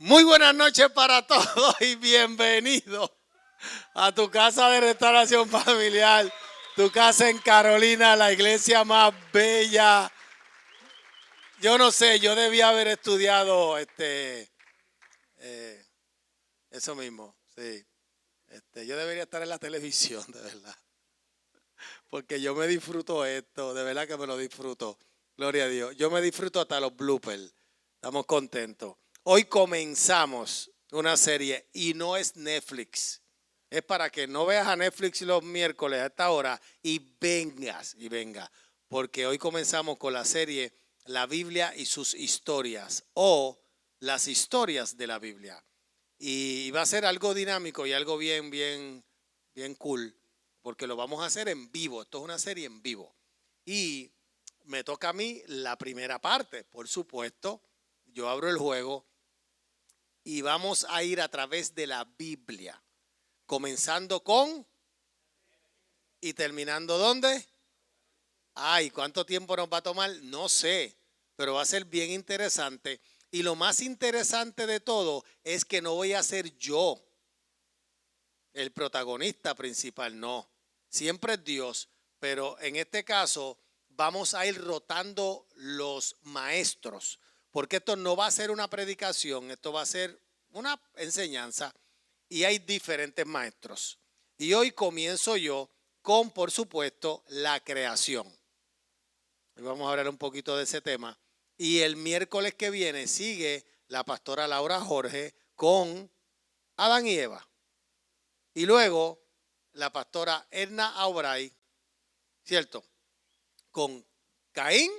Muy buenas noches para todos y bienvenidos a tu casa de restauración familiar, tu casa en Carolina, la iglesia más bella. Yo no sé, yo debía haber estudiado eso mismo, sí. Yo debería estar en la televisión, de verdad, porque yo me disfruto esto, de verdad que me lo disfruto. Gloria a Dios. Yo me disfruto hasta los bloopers. Estamos contentos. Hoy comenzamos una serie y no es Netflix. Es para que no veas a Netflix los miércoles a esta hora y venga. Porque hoy comenzamos con la serie La Biblia y sus historias o las historias de la Biblia. Y va a ser algo dinámico y algo bien cool porque lo vamos a hacer en vivo. Esto es una serie en vivo. Y me toca a mí la primera parte, por supuesto. Yo abro el juego y vamos a ir a través de la Biblia, comenzando con y terminando ¿dónde? Ay, ¿cuánto tiempo nos va a tomar? No sé, pero va a ser bien interesante. Y lo más interesante de todo es que no voy a ser yo el protagonista principal, no. Siempre es Dios, pero en este caso vamos a ir rotando los maestros, porque esto no va a ser una predicación, esto va a ser una enseñanza y hay diferentes maestros. Y hoy comienzo yo con, por supuesto, la creación. Y vamos a hablar un poquito de ese tema. Y el miércoles que viene sigue la pastora Laura Jorge con Adán y Eva. Y luego la pastora Edna Aubray, ¿cierto? Con Caín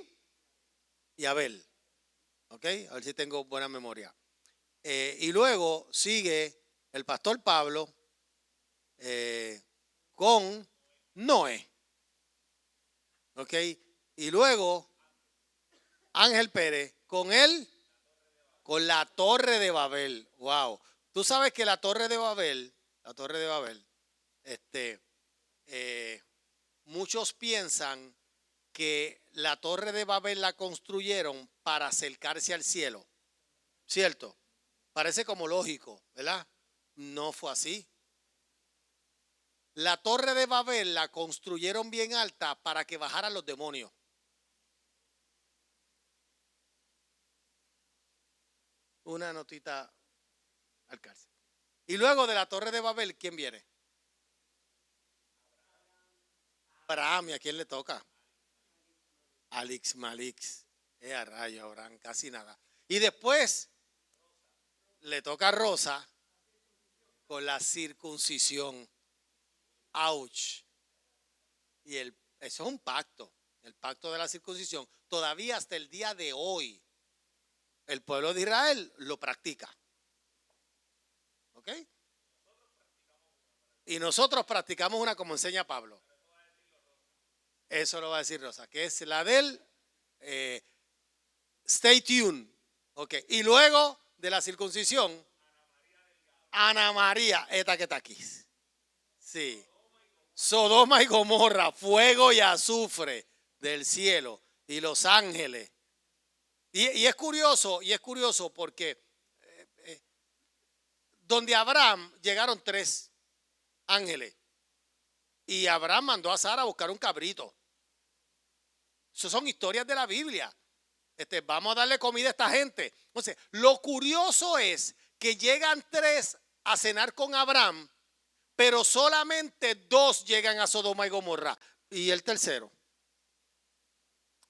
y Abel. ¿Ok? A ver si tengo buena memoria. Y luego sigue el pastor Pablo con Noé. ¿Ok? Y luego Ángel Pérez con él, con la Torre de Babel. Wow. Tú sabes que la Torre de Babel, muchos piensan que la Torre de Babel la construyeron para acercarse al cielo, ¿cierto? Parece como lógico, ¿verdad? No fue así. La Torre de Babel la construyeron bien alta para que bajaran los demonios. Una notita al cárcel. Y luego de la Torre de Babel, ¿quién viene? Abraham. ¿Y a quién le toca? Alex Malix. A rayo, Abraham, casi nada. Y después le toca a Rosa con la circuncisión. Ouch. Y eso es un pacto, el pacto de la circuncisión. Todavía hasta el día de hoy, el pueblo de Israel lo practica. ¿Ok? Y nosotros practicamos una como enseña Pablo. Eso lo va a decir Rosa, que es la del stay tuned. ¿Ok? Y luego de la circuncisión, Ana María, esta que está aquí. Sí. Sodoma y Gomorra, fuego y azufre del cielo y los ángeles. Y es curioso porque donde Abraham llegaron 3 ángeles y Abraham mandó a Sara a buscar un cabrito. Eso son historias de la Biblia. Vamos a darle comida a esta gente. Entonces, lo curioso es que llegan 3 a cenar con Abraham, pero solamente 2 llegan a Sodoma y Gomorra. Y el tercero.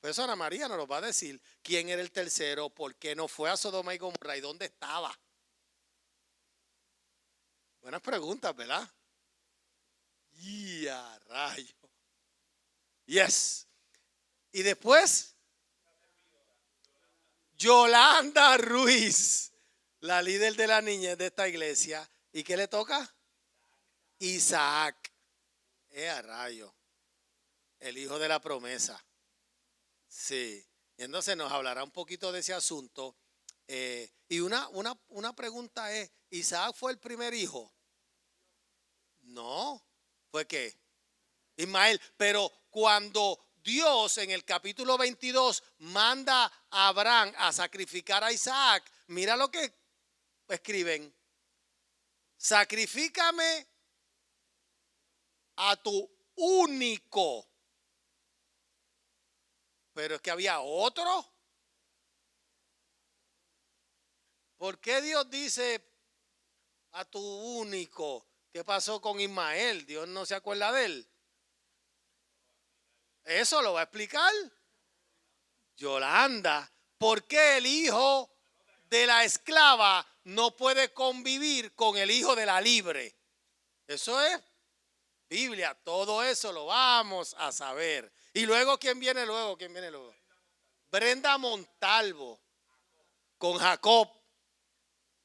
Pues Ana María nos lo va a decir quién era el tercero, por qué no fue a Sodoma y Gomorra y dónde estaba. Buenas preguntas, ¿verdad? Y a rayo. Yes. Y después, Yolanda Ruiz, la líder de la niñez de esta iglesia. ¿Y qué le toca? Isaac. A rayo. El hijo de la promesa. Sí. Y entonces nos hablará un poquito de ese asunto. Y una pregunta es, ¿Isaac fue el primer hijo? No. ¿Fue qué? Ismael. Pero cuando Dios en el capítulo 22 manda a Abraham a sacrificar a Isaac, mira lo que escriben, sacrifícame a tu único. Pero es que había otro. ¿Por qué Dios dice a tu único? ¿Qué pasó con Ismael? Dios no se acuerda de él. Eso lo va a explicar Yolanda. ¿Por qué el hijo de la esclava no puede convivir con el hijo de la libre? Eso es Biblia. Todo eso lo vamos a saber. Y luego, ¿quién viene luego? ¿Quién viene luego? Brenda Montalvo con Jacob.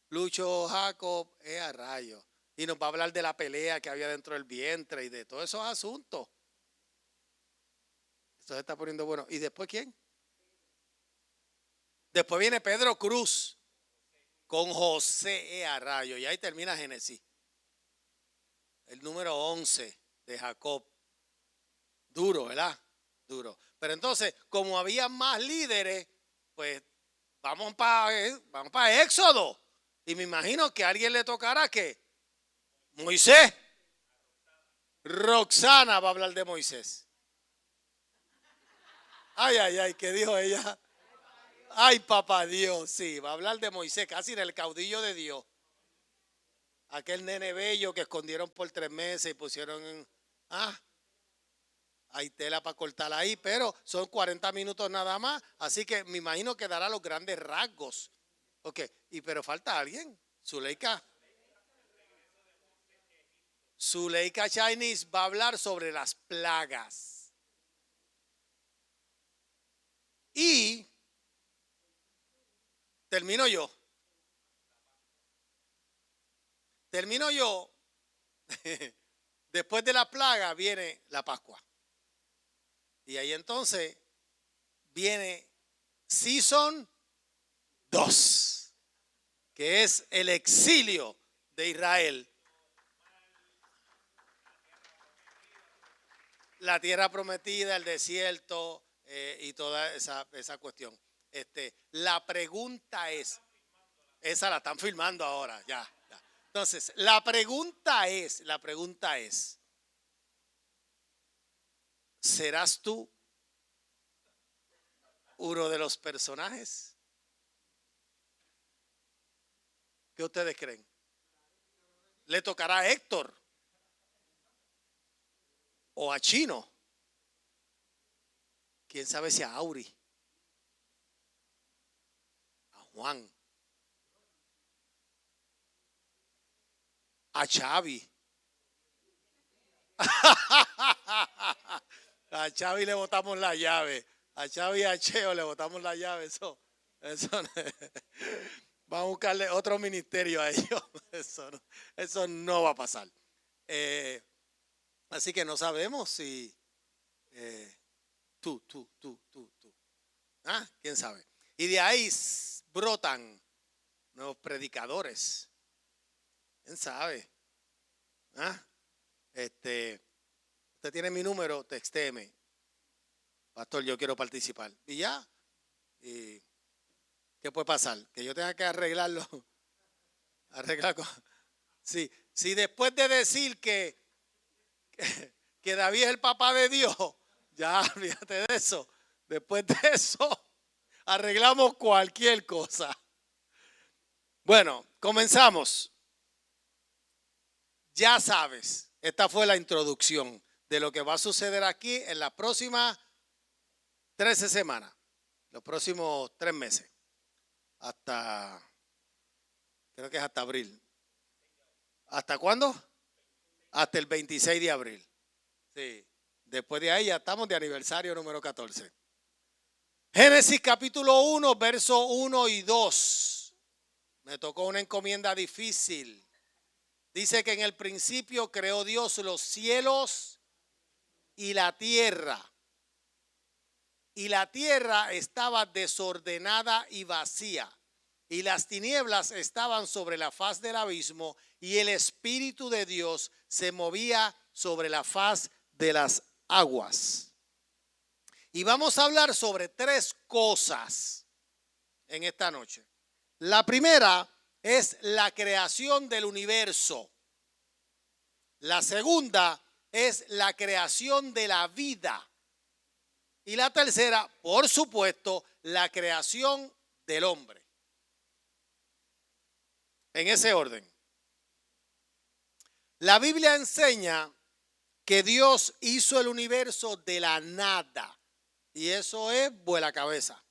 Lucho Jacob es a rayo. Y nos va a hablar de la pelea que había dentro del vientre y de todos esos asuntos. Esto se está poniendo bueno. ¿Y después quién? Después viene Pedro Cruz con José a rayo. Y ahí termina Génesis. El número 11 de Jacob. Duro, ¿verdad? Duro. Pero entonces, como había más líderes, pues vamos para Éxodo. Y me imagino que a alguien le tocará que Moisés. Roxana va a hablar de Moisés. Ay, ay, ay, ¿qué dijo ella? Ay, papá Dios, sí, va a hablar de Moisés, casi del caudillo de Dios. Aquel nene bello que escondieron por 3 meses y pusieron en... hay tela para cortar ahí, pero son 40 minutos nada más, así que me imagino que dará los grandes rasgos. Ok, pero falta alguien. Zuleika Chinese va a hablar sobre las plagas. Y termino yo. Después de la plaga viene la Pascua. Y ahí entonces viene Season 2, que es el exilio de Israel. La tierra prometida, el desierto y toda esa cuestión. La pregunta es, esa la están filmando ahora, ya. Entonces, la pregunta es, ¿serás tú uno de los personajes? ¿Qué ustedes creen? ¿Le tocará a Héctor? ¿O a Chino? ¿Quién sabe si a Auri? ¿A Juan? ¿A Xavi? A Xavi le botamos la llave. A Xavi y a Cheo le botamos la llave. Eso no, vamos a buscarle otro ministerio a ellos. Eso no va a pasar. Así que no sabemos si tú. ¿Quién sabe? Y de ahí brotan nuevos predicadores. ¿Quién sabe? Usted tiene mi número, textéeme. Pastor, yo quiero participar. Y ya. ¿Y qué puede pasar? Que yo tenga que arreglarlo. Si después de decir que David es el papá de Dios, ya olvídate de eso. Después de eso, arreglamos cualquier cosa. Bueno, comenzamos. Ya sabes, esta fue la introducción de lo que va a suceder aquí en las próximas 13 semanas, los próximos 3 meses, creo que es hasta abril. ¿Hasta cuándo? Hasta el 26 de abril. Sí, después de ahí ya estamos de aniversario número 14. Génesis capítulo 1, verso 1 y 2. Me tocó una encomienda difícil. Dice que en el principio creó Dios los cielos y la tierra. Y la tierra estaba desordenada y vacía. Y las tinieblas estaban sobre la faz del abismo. Y el Espíritu de Dios se movía sobre la faz de las aguas. Y vamos a hablar sobre 3 cosas en esta noche. La primera es la creación del universo. La segunda es la creación de la vida. Y la tercera, por supuesto, la creación del hombre. En ese orden. La Biblia enseña que Dios hizo el universo de la nada. Y eso es vuela cabeza.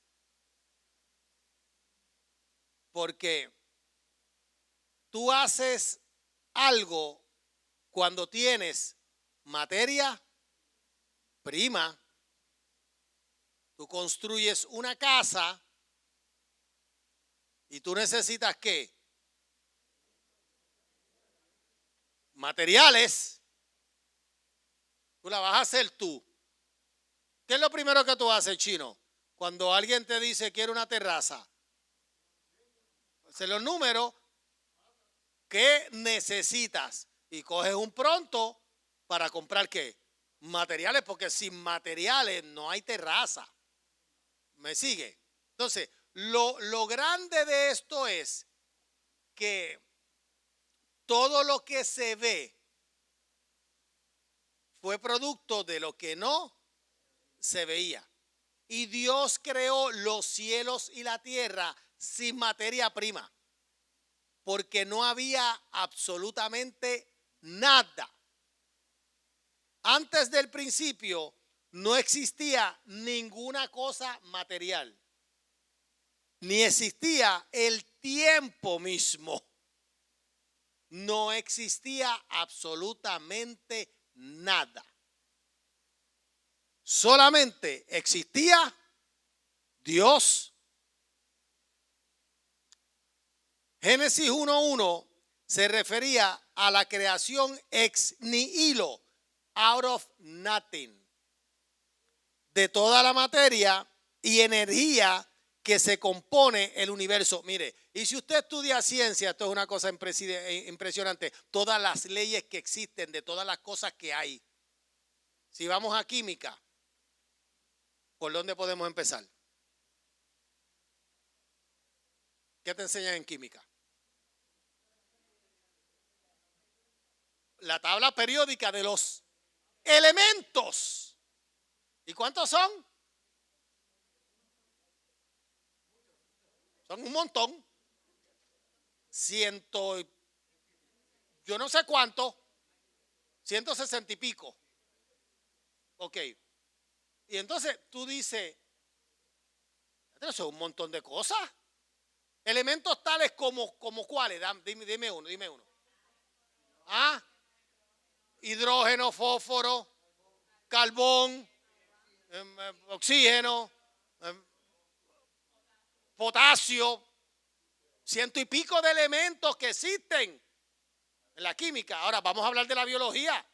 Porque tú haces algo cuando tienes materia prima. Tú construyes una casa y tú necesitas ¿qué? Materiales. Tú la vas a hacer tú. ¿Qué es lo primero que tú haces, chino? Cuando alguien te dice quiere una terraza. Hacer los números que necesitas y coges un pronto para comprar ¿qué? Materiales, porque sin materiales no hay terraza. ¿Me sigue? Entonces, lo grande de esto es que todo lo que se ve fue producto de lo que no se veía. Y Dios creó los cielos y la tierra sin materia prima, porque no había absolutamente nada. Antes del principio no existía ninguna cosa material, ni existía el tiempo mismo. No existía absolutamente nada. Solamente existía Dios. Génesis 1:1 se refería a la creación ex nihilo, out of nothing, de toda la materia y energía que se compone el universo. Mire, y si usted estudia ciencia, esto es una cosa impresionante, todas las leyes que existen, de todas las cosas que hay. Si vamos a química, ¿por dónde podemos empezar? ¿Qué te enseñan en química? La tabla periódica de los elementos. ¿Y cuántos son? Son un montón. Yo no sé cuánto, 160 y pico. Ok. Y entonces tú dices, eso es un montón de cosas. Elementos tales como cuáles, dime uno. ¿Ah? Hidrógeno, fósforo, carbón, oxígeno, potasio, 100 y pico de elementos que existen en la química. Ahora vamos a hablar de la biología.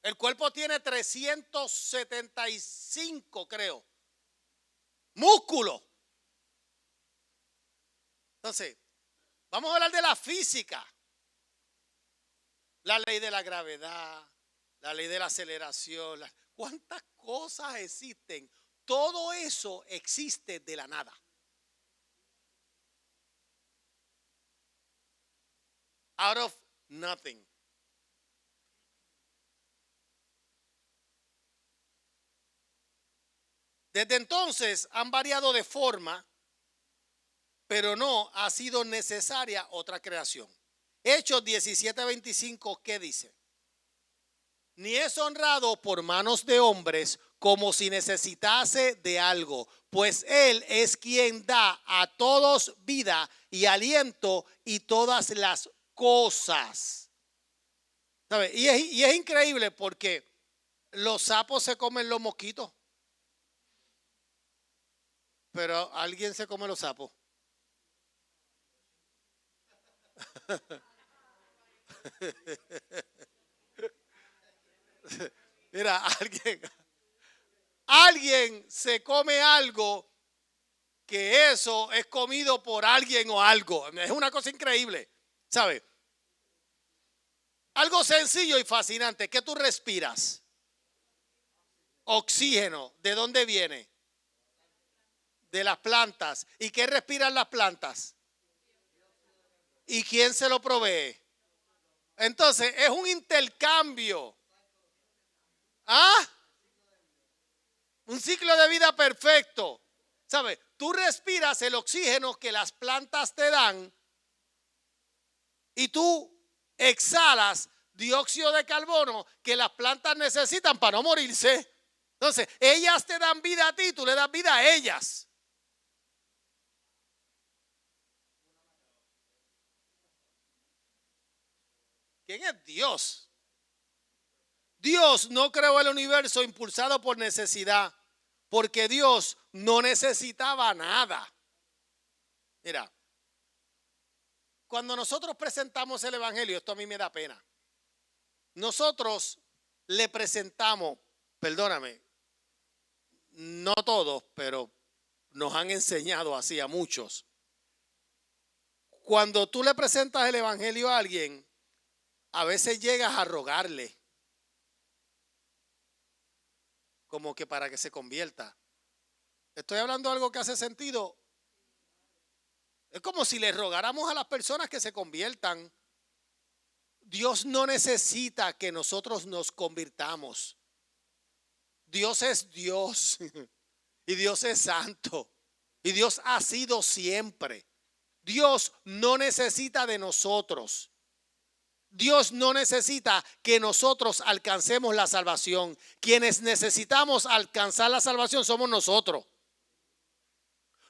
El cuerpo tiene 375, creo, músculos. Entonces, vamos a hablar de la física. La ley de la gravedad, la ley de la aceleración. ¿Cuántas cosas existen? Todo eso existe de la nada. Out of nothing. Desde entonces han variado de forma, pero no ha sido necesaria otra creación. Hechos 17:25, ¿qué dice? Ni es honrado por manos de hombres como si necesitase de algo, pues Él es quien da a todos vida y aliento y todas las cosas. ¿Sabe? Y es increíble porque los sapos se comen los mosquitos, pero alguien se come los sapos. Mira, alguien se come algo que eso es comido por alguien o algo. Es una cosa increíble, ¿sabes? Algo sencillo y fascinante. ¿Qué tú respiras? Oxígeno. ¿De dónde viene? de las plantas. ¿Y qué respiran las plantas? ¿Y quién se lo provee? Entonces es un intercambio. ¿Ah? Un ciclo de vida perfecto. ¿Sabes? Tú respiras el oxígeno que las plantas te dan y tú exhalas dióxido de carbono que las plantas necesitan para no morirse. Entonces, ellas te dan vida a ti, tú le das vida a ellas. ¿Quién es Dios? Dios no creó el universo impulsado por necesidad, porque Dios no necesitaba nada. Mira, cuando nosotros presentamos el evangelio, esto a mí me da pena. Nosotros le presentamos, perdóname, no todos, pero nos han enseñado así a muchos. Cuando tú le presentas el evangelio a alguien, a veces llegas a rogarle, como que para que se convierta. Estoy hablando de algo que hace sentido. Es como si le rogáramos a las personas que se conviertan. Dios no necesita que nosotros nos convirtamos. Dios es Dios y Dios es santo y Dios ha sido siempre. Dios no necesita de nosotros. Dios no necesita que nosotros alcancemos la salvación. Quienes necesitamos alcanzar la salvación somos nosotros.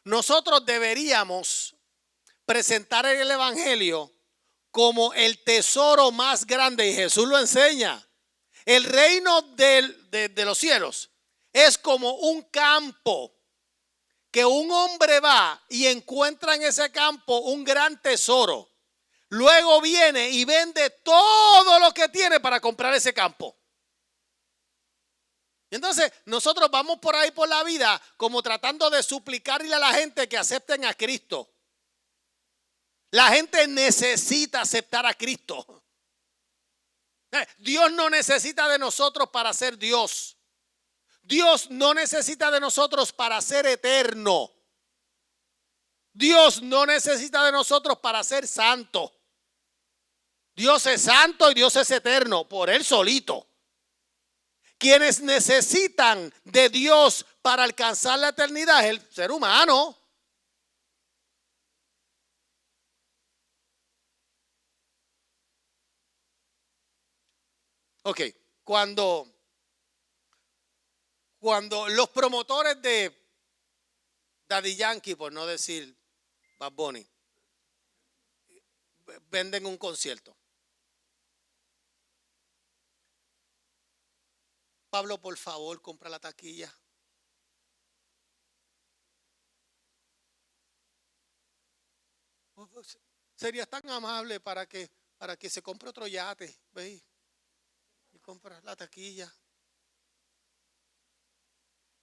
Nosotros deberíamos presentar el evangelio como el tesoro más grande, y Jesús lo enseña. El reino de los cielos es como un campo que un hombre va y encuentra en ese campo un gran tesoro. Luego viene y vende todo lo que tiene para comprar ese campo. Entonces nosotros vamos por ahí por la vida como tratando de suplicarle a la gente que acepten a Cristo. La gente necesita aceptar a Cristo. Dios no necesita de nosotros para ser Dios. Dios no necesita de nosotros para ser eterno. Dios no necesita de nosotros para ser santo. Dios es santo y Dios es eterno por Él solito. Quienes necesitan de Dios para alcanzar la eternidad es el ser humano. Ok, cuando los promotores de Daddy Yankee, por no decir Bad Bunny, venden un concierto. Pablo, por favor, compra la taquilla. Serías tan amable para que se compre otro yate, ¿veis? Y compra la taquilla.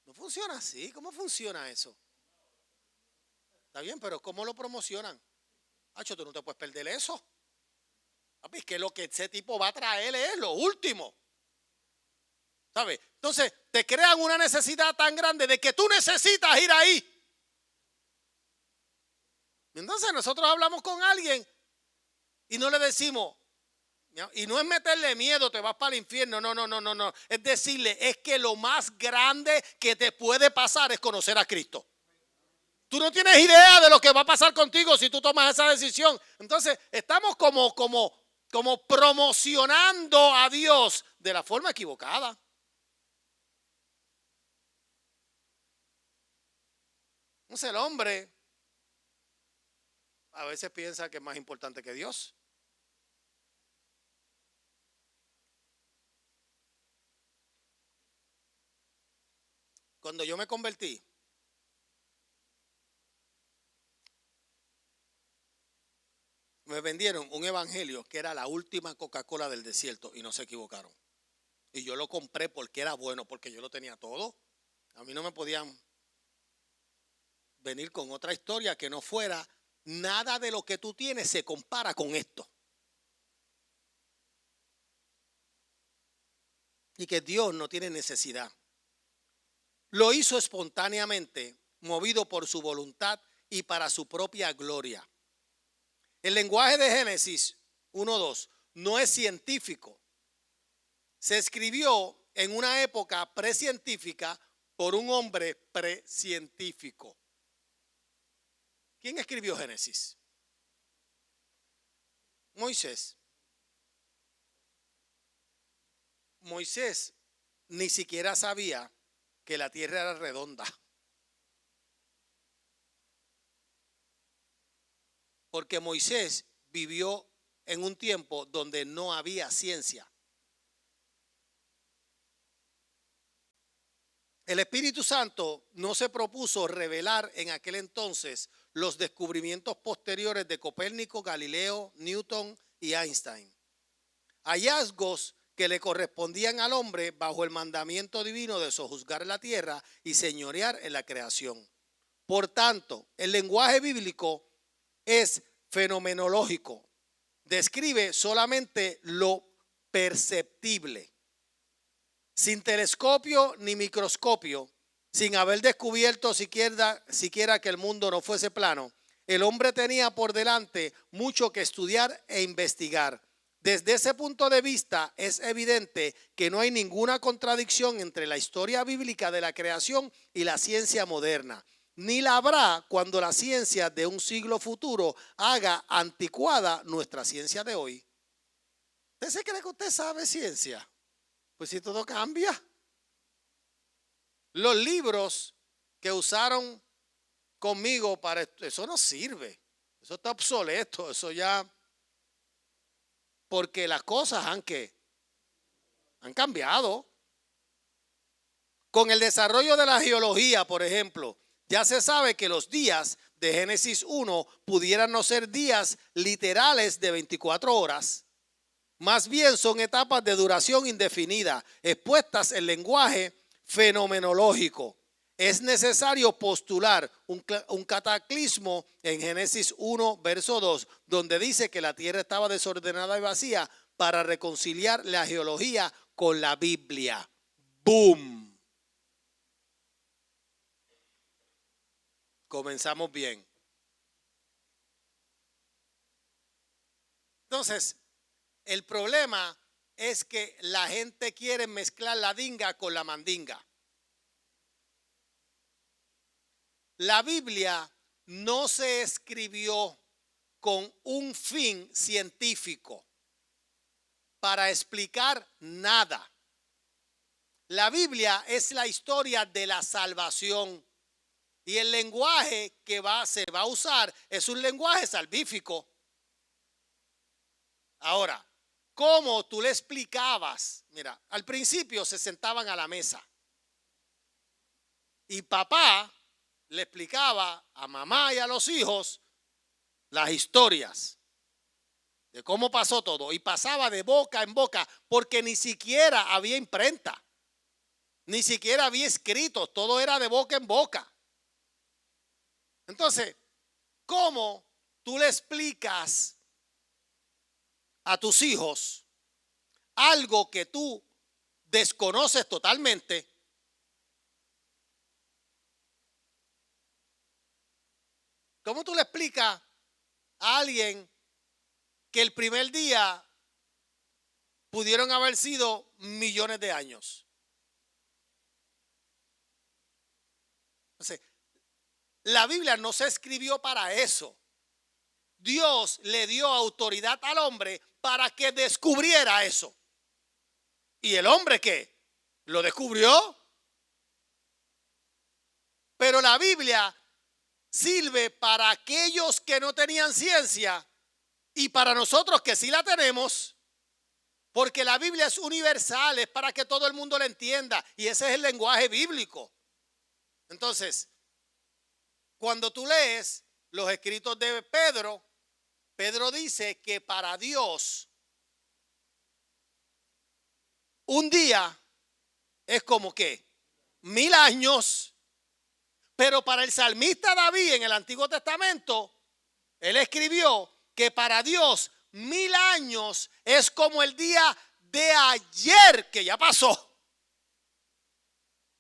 No funciona así. ¿Cómo funciona eso? Está bien, pero ¿cómo lo promocionan? Hacho, tú no te puedes perder eso. Es que lo que ese tipo va a traer es lo último. ¿Sabes? Entonces te crean una necesidad tan grande de que tú necesitas ir ahí. Entonces nosotros hablamos con alguien y no le decimos, y no es meterle miedo, te vas para el infierno, no. Es decirle, es que lo más grande que te puede pasar es conocer a Cristo. Tú no tienes idea de lo que va a pasar contigo si tú tomas esa decisión. Entonces estamos como promocionando a Dios de la forma equivocada. Entonces el hombre a veces piensa que es más importante que Dios. Cuando yo me convertí, me vendieron un evangelio que era la última Coca-Cola del desierto y no se equivocaron. Y yo lo compré porque era bueno, porque yo lo tenía todo. A mí no me podían venir con otra historia que no fuera nada de lo que tú tienes se compara con esto. Y que Dios no tiene necesidad. Lo hizo espontáneamente movido por su voluntad y para su propia gloria. El lenguaje de Génesis 1:2 no es científico. Se escribió en una época precientífica por un hombre precientífico. ¿Quién escribió Génesis? Moisés. Moisés ni siquiera sabía que la tierra era redonda. Porque Moisés vivió en un tiempo donde no había ciencia. El Espíritu Santo no se propuso revelar en aquel entonces los descubrimientos posteriores de Copérnico, Galileo, Newton y Einstein. Hallazgos que le correspondían al hombre bajo el mandamiento divino de sojuzgar la tierra y señorear en la creación. Por tanto, el lenguaje bíblico es fenomenológico. Describe solamente lo perceptible. Sin telescopio ni microscopio, sin haber descubierto siquiera que el mundo no fuese plano, el hombre tenía por delante mucho que estudiar e investigar. Desde ese punto de vista es evidente que no hay ninguna contradicción entre la historia bíblica de la creación y la ciencia moderna. Ni la habrá cuando la ciencia de un siglo futuro haga anticuada nuestra ciencia de hoy. ¿Usted se cree que usted sabe ciencia? Pues si todo cambia. Los libros que usaron conmigo para esto, eso no sirve. Eso está obsoleto, eso ya. Porque las cosas han cambiado. Con el desarrollo de la geología, por ejemplo, ya se sabe que los días de Génesis 1 pudieran no ser días literales de 24 horas. Más bien son etapas de duración indefinida, expuestas en lenguaje fenomenológico. Es necesario postular un cataclismo en Génesis 1, verso 2, donde dice que la tierra estaba desordenada y vacía para reconciliar la geología con la Biblia. ¡Boom! Comenzamos bien. Entonces, el problema es que la gente quiere mezclar la dinga con la mandinga. La Biblia no se escribió con un fin científico para explicar nada. La Biblia es la historia de la salvación y el lenguaje que se va a usar es un lenguaje salvífico. Ahora, ¿cómo tú le explicabas? Mira, al principio se sentaban a la mesa y papá le explicaba a mamá y a los hijos las historias de cómo pasó todo y pasaba de boca en boca porque ni siquiera había imprenta, ni siquiera había escrito, todo era de boca en boca. Entonces, ¿cómo tú le explicas a tus hijos algo que tú desconoces totalmente? ¿Cómo tú le explicas a alguien que el primer día pudieron haber sido millones de años? Entonces, la Biblia no se escribió para eso. Dios le dio autoridad al hombre para que descubriera eso. ¿Y el hombre qué? ¿Lo descubrió? Pero la Biblia sirve para aquellos que no tenían ciencia y para nosotros que sí la tenemos, porque la Biblia es universal, es para que todo el mundo la entienda y ese es el lenguaje bíblico. Entonces, cuando tú lees los escritos de Pedro, Pedro dice que para Dios un día es como que 1000 años. Pero para el salmista David en el Antiguo Testamento, él escribió que para Dios 1000 años es como el día de ayer que ya pasó.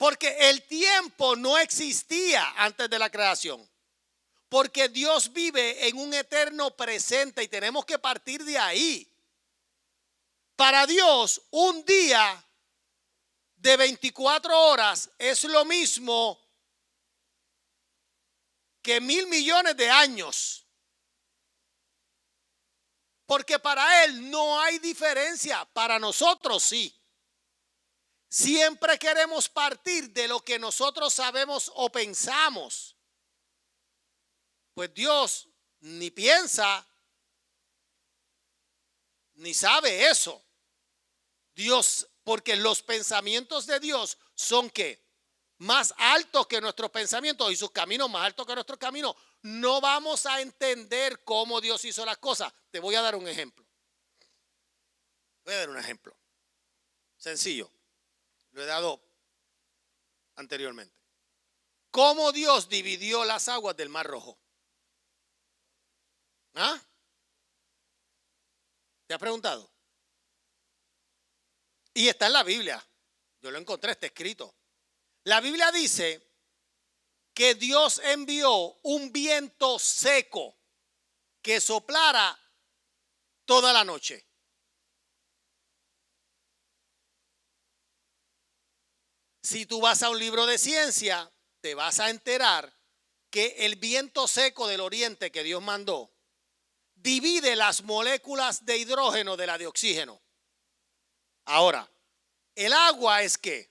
Porque el tiempo no existía antes de la creación. Porque Dios vive en un eterno presente y tenemos que partir de ahí. Para Dios, un día de 24 horas es lo mismo que 1.000 millones de años. Porque para Él no hay diferencia, para nosotros sí. Siempre queremos partir de lo que nosotros sabemos o pensamos. Pues Dios ni piensa ni sabe eso. Dios, porque los pensamientos de Dios son ¿qué? Más altos que nuestros pensamientos y sus caminos más altos que nuestros caminos. No vamos a entender cómo Dios hizo las cosas. Te voy a dar un ejemplo. Voy a dar un ejemplo. Sencillo. Lo he dado anteriormente. ¿Cómo Dios dividió las aguas del Mar Rojo? ¿Ah? ¿Te has preguntado? Y está en la Biblia. Yo lo encontré, está escrito. La Biblia dice que Dios envió un viento seco que soplara toda la noche. Si tú vas a un libro de ciencia, te vas a enterar que el viento seco del oriente que Dios mandó divide las moléculas de hidrógeno de la de oxígeno. Ahora, el agua es ¿qué?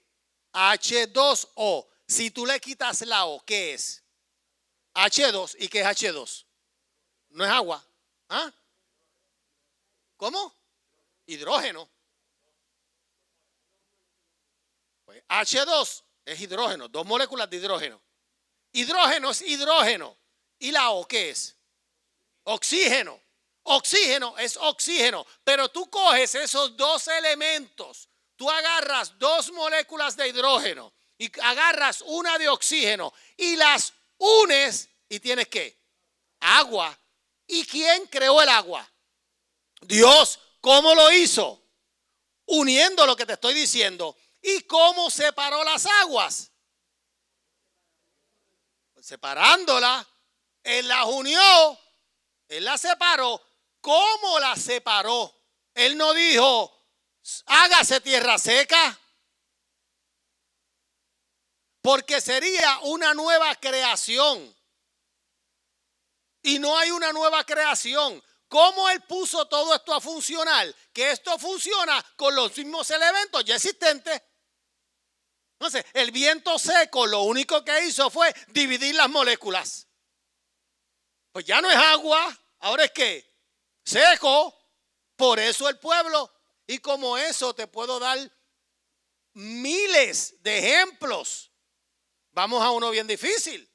H2O. Si tú le quitas la O, ¿qué es? H2. ¿Y qué es H2? No es agua. ¿Ah? ¿Cómo? Hidrógeno. Pues H2 es hidrógeno, dos moléculas de hidrógeno. Hidrógeno es hidrógeno. ¿Y la O qué es? Oxígeno. Oxígeno es oxígeno. Pero tú coges esos dos elementos. Tú agarras dos moléculas de hidrógeno y agarras una de oxígeno y las unes y tienes ¿qué? Agua. ¿Y quién creó el agua? Dios. ¿Cómo lo hizo? Uniendo lo que te estoy diciendo. ¿Y cómo separó las aguas? Separándolas. Él las unió. Él las separó. ¿Cómo las separó? Él no dijo, hágase tierra seca. Porque sería una nueva creación. Y no hay una nueva creación. ¿Cómo Él puso todo esto a funcionar? Que esto funciona con los mismos elementos ya existentes. Entonces, el viento seco lo único que hizo fue dividir las moléculas. Pues ya no es agua, ahora es ¿qué? Seco. Por eso el pueblo. Y como eso te puedo dar miles de ejemplos. Vamos a uno bien difícil.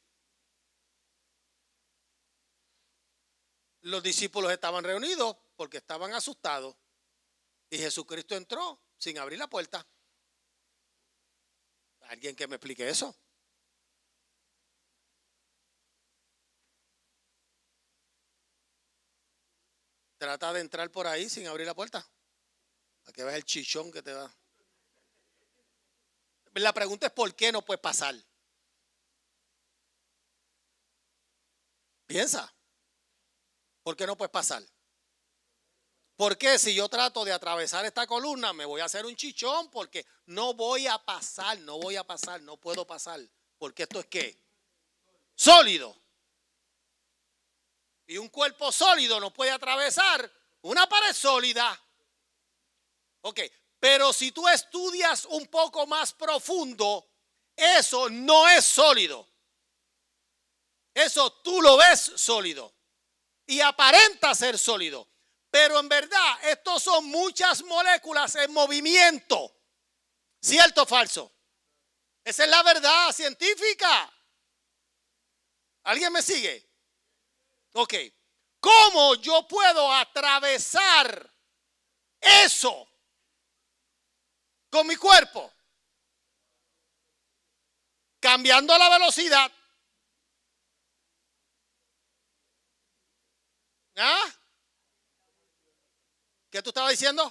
Los discípulos estaban reunidos porque estaban asustados. Y Jesucristo entró sin abrir la puerta. ¿Alguien que me explique eso? Trata de entrar por ahí sin abrir la puerta. ¿A qué ves el chichón que te da? La pregunta es ¿por qué no puedes pasar? Piensa. ¿Por qué no puedes pasar? Porque si yo trato de atravesar esta columna me voy a hacer un chichón porque no voy a pasar, no puedo pasar. Porque esto es ¿qué? Sólido. Y un cuerpo sólido no puede atravesar una pared sólida. Ok, pero si tú estudias un poco más profundo, eso no es sólido. Eso tú lo ves sólido y aparenta ser sólido. Pero en verdad, estos son muchas moléculas en movimiento. ¿Cierto o falso? Esa es la verdad científica. ¿Alguien me sigue? Ok. ¿Cómo yo puedo atravesar eso con mi cuerpo? Cambiando la velocidad. ¿Ah? ¿Qué tú estabas diciendo?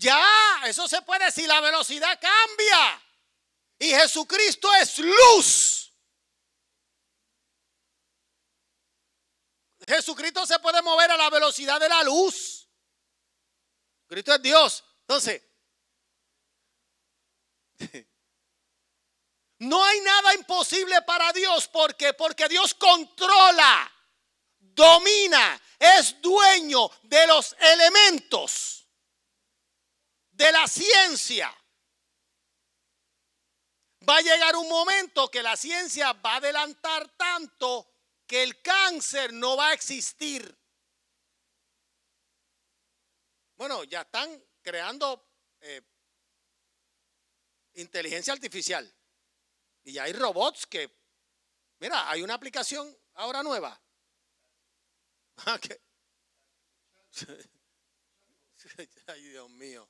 Ya, eso se puede si la velocidad cambia. Y Jesucristo es luz. Jesucristo se puede mover a la velocidad de la luz. Cristo es Dios. Entonces, no hay nada imposible para Dios. ¿Por qué? Porque Dios controla, domina, es dueño de los elementos, de la ciencia. Va a llegar un momento que la ciencia va a adelantar tanto que el cáncer no va a existir. Bueno, ya están creando inteligencia artificial. Y ya hay robots que, mira, hay una aplicación ahora nueva. Ay, Dios mío.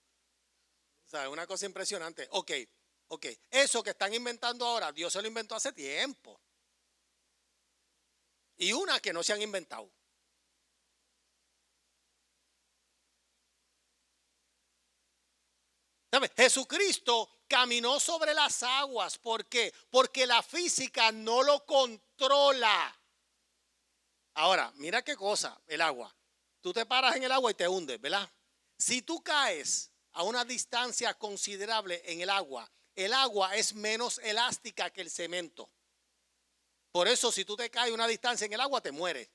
O sea, es una cosa impresionante. Ok. Eso que están inventando ahora, Dios se lo inventó hace tiempo. Y una que no se han inventado. ¿Sabes? Jesucristo caminó sobre las aguas. ¿Por qué? Porque la física no lo controla. Ahora, mira qué cosa, el agua. Tú te paras en el agua y te hundes, ¿verdad? Si tú caes a una distancia considerable en el agua es menos elástica que el cemento. Por eso, si tú te caes a una distancia en el agua, te mueres.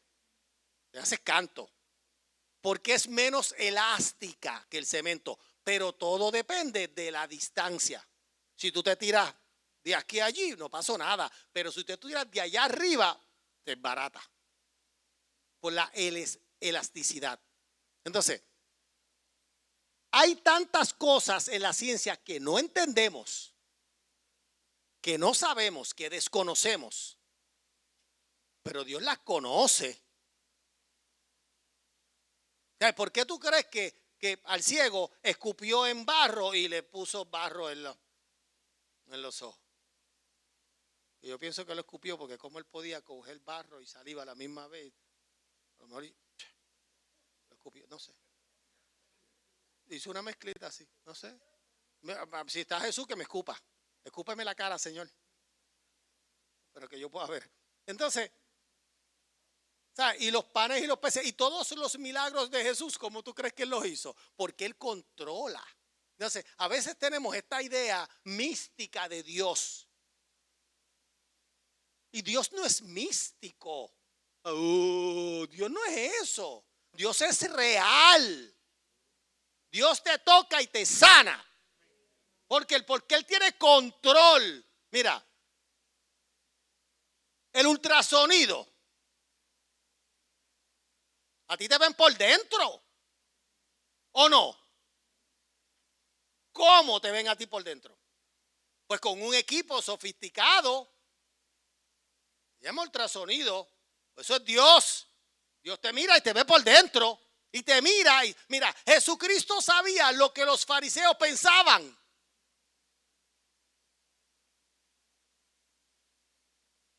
Te haces canto. Porque es menos elástica que el cemento. Pero todo depende de la distancia. Si tú te tiras de aquí a allí, no pasó nada. Pero si te tiras de allá arriba, te barata. Por la elasticidad. Entonces, hay tantas cosas en la ciencia que no entendemos, que no sabemos, que desconocemos. Pero Dios las conoce. ¿Por qué tú crees que al ciego escupió en barro y le puso barro en los ojos? Y yo pienso que lo escupió porque como él podía coger barro y saliva a la misma vez. A lo mejor lo escupió, no sé. Hizo una mezclita así, no sé. Si está Jesús, que me escupa. Escúpeme la cara, Señor. Pero que yo pueda ver. Entonces, ¿sabes? Y los panes y los peces y todos los milagros de Jesús, ¿cómo tú crees que Él los hizo? Porque Él controla. Entonces, a veces tenemos esta idea mística de Dios. Y Dios no es místico. Dios no es eso. Dios es real. Dios te toca y te sana. Porque Él tiene control. Mira, el ultrasonido. A ti te ven por dentro. ¿O no? ¿Cómo te ven a ti por dentro? Pues con un equipo sofisticado. Se llama ultrasonido. Eso es Dios. Dios te mira y te ve por dentro. Y te mira y mira, Jesucristo sabía lo que los fariseos pensaban.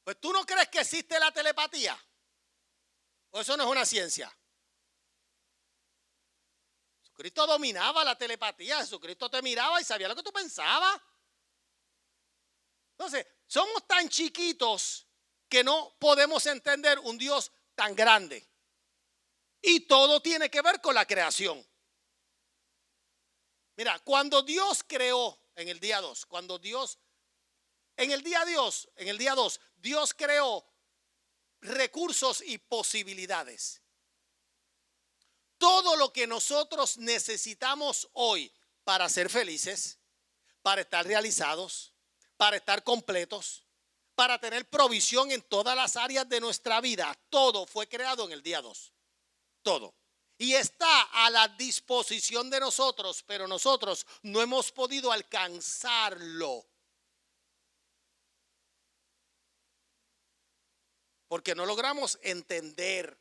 Pues tú no crees que existe la telepatía. ¿O eso no es una ciencia? Jesucristo dominaba la telepatía. Jesucristo te miraba y sabía lo que tú pensabas. Entonces, somos tan chiquitos que no podemos entender un Dios tan grande. Y todo tiene que ver con la creación. Mira, cuando Dios creó en el día 2, en el día 2, Dios creó recursos y posibilidades. Todo lo que nosotros necesitamos hoy para ser felices, para estar realizados, para estar completos, para tener provisión en todas las áreas de nuestra vida, todo fue creado en el día 2. Todo. Y está a la disposición de nosotros, pero nosotros no hemos podido alcanzarlo. Porque no logramos entender.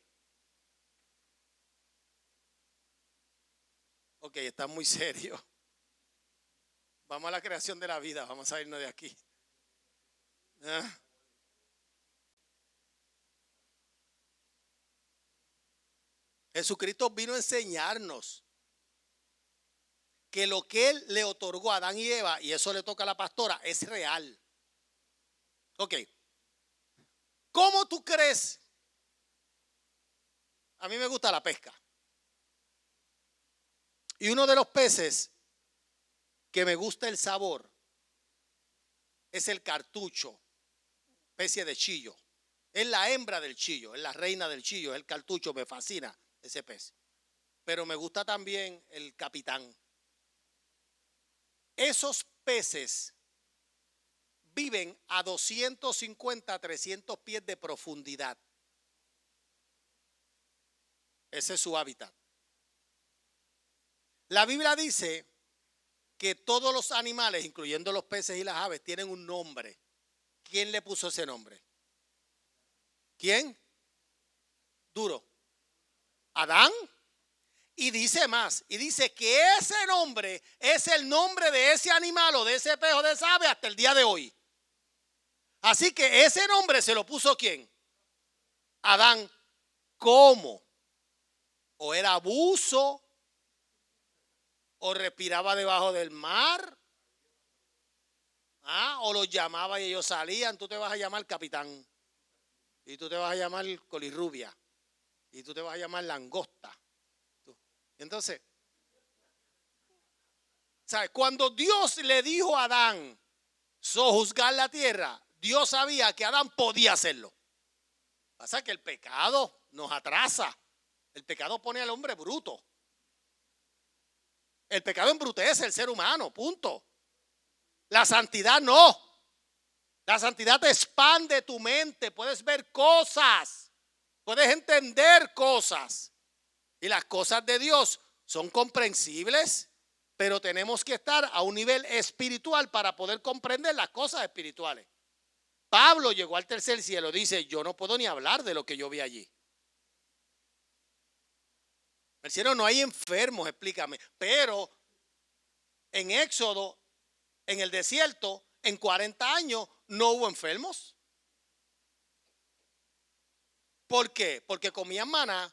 Ok, está muy serio. Vamos a la creación de la vida, vamos a irnos de aquí. ¿Ah? Jesucristo vino a enseñarnos que lo que Él le otorgó a Adán y Eva, y eso le toca a la pastora, es real. Ok. ¿Cómo tú crees? A mí me gusta la pesca. Y uno de los peces que me gusta el sabor es el cartucho, especie de chillo. Es la hembra del chillo, es la reina del chillo, es el cartucho, me fascina ese pez. Pero me gusta también el capitán. Esos peces viven a 250, 300 pies de profundidad. Ese es su hábitat. La Biblia dice que todos los animales, incluyendo los peces y las aves, tienen un nombre. ¿Quién le puso ese nombre? ¿Quién? Duro. Adán. Y dice más, y dice que ese nombre es el nombre de ese animal o de ese pez o de esa ave hasta el día de hoy. Así que ese nombre se lo puso ¿quién? Adán. ¿Cómo? ¿O era buzo? ¿O respiraba debajo del mar? ¿O los llamaba y ellos salían? Tú te vas a llamar capitán. Y tú te vas a llamar colirrubia. Y tú te vas a llamar langosta. Entonces, ¿sabes? Cuando Dios le dijo a Adán sojuzgar la tierra, Dios sabía que Adán podía hacerlo. Pasa que el pecado nos atrasa. El pecado pone al hombre bruto. El pecado embrutece al ser humano, punto. La santidad no. La santidad te expande tu mente. Puedes ver cosas. Puedes entender cosas. Y las cosas de Dios son comprensibles, pero tenemos que estar a un nivel espiritual para poder comprender las cosas espirituales. Pablo llegó al tercer cielo, dice, yo no puedo ni hablar de lo que yo vi allí. El cielo no hay enfermos, explícame. Pero en Éxodo, en el desierto, en 40 años, no hubo enfermos. ¿Por qué? Porque comían maná.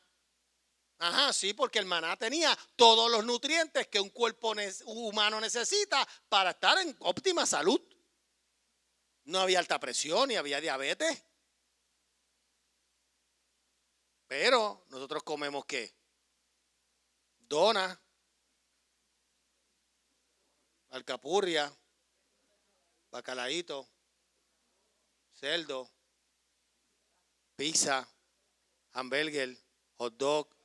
Ajá, sí, porque el maná tenía todos los nutrientes que un cuerpo humano necesita para estar en óptima salud. No había alta presión ni había diabetes. Pero nosotros comemos ¿qué? Dona, alcapurria, bacalaíto, cerdo, pizza, hamburger, hot dog,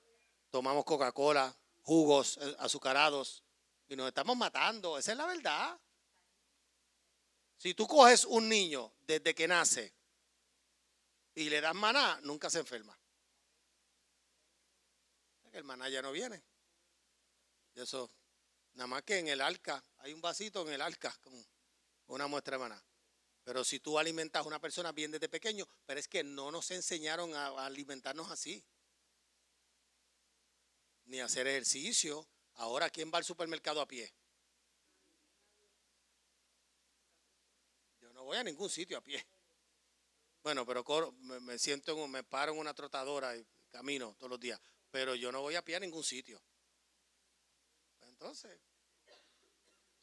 tomamos Coca-Cola, jugos azucarados y nos estamos matando. Esa es la verdad. Si tú coges un niño desde que nace y le das maná, nunca se enferma. El maná ya no viene. Y eso, nada más que en el arca, hay un vasito en el arca con una muestra de maná. Pero si tú alimentas a una persona bien desde pequeño, pero es que no nos enseñaron a alimentarnos así. Ni a hacer ejercicio. Ahora, ¿quién va al supermercado a pie? Yo no voy a ningún sitio a pie. Bueno, pero me siento, me paro en una trotadora y camino todos los días. Pero yo no voy a pie a ningún sitio. Entonces,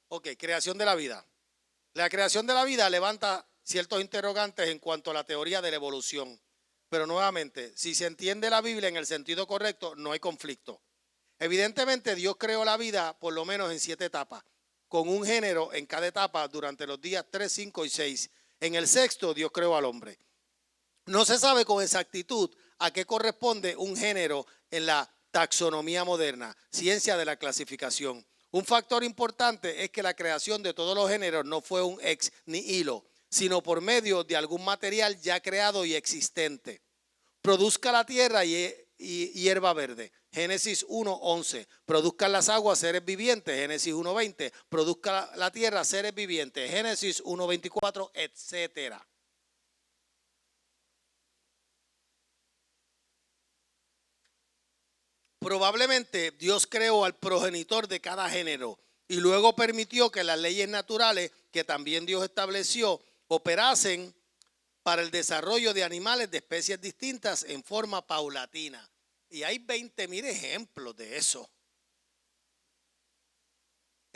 ok, creación de la vida. La creación de la vida levanta ciertos interrogantes en cuanto a la teoría de la evolución. Pero nuevamente, si se entiende la Biblia en el sentido correcto, no hay conflicto. Evidentemente, Dios creó la vida por lo menos en 7 etapas, con un género en cada etapa durante los días 3, 5 y 6. En el sexto, Dios creó al hombre. No se sabe con exactitud a qué corresponde un género en la taxonomía moderna, ciencia de la clasificación. Un factor importante es que la creación de todos los géneros no fue un ex nihilo, sino por medio de algún material ya creado y existente. Produzca la tierra y hierba verde, Génesis 1:11. Produzcan las aguas seres vivientes, Génesis 1:20. Produzca la tierra seres vivientes, Génesis 1:24, etcétera. Probablemente Dios creó al progenitor de cada género y luego permitió que las leyes naturales que también Dios estableció operasen para el desarrollo de animales de especies distintas en forma paulatina. Y hay 20,000 ejemplos de eso.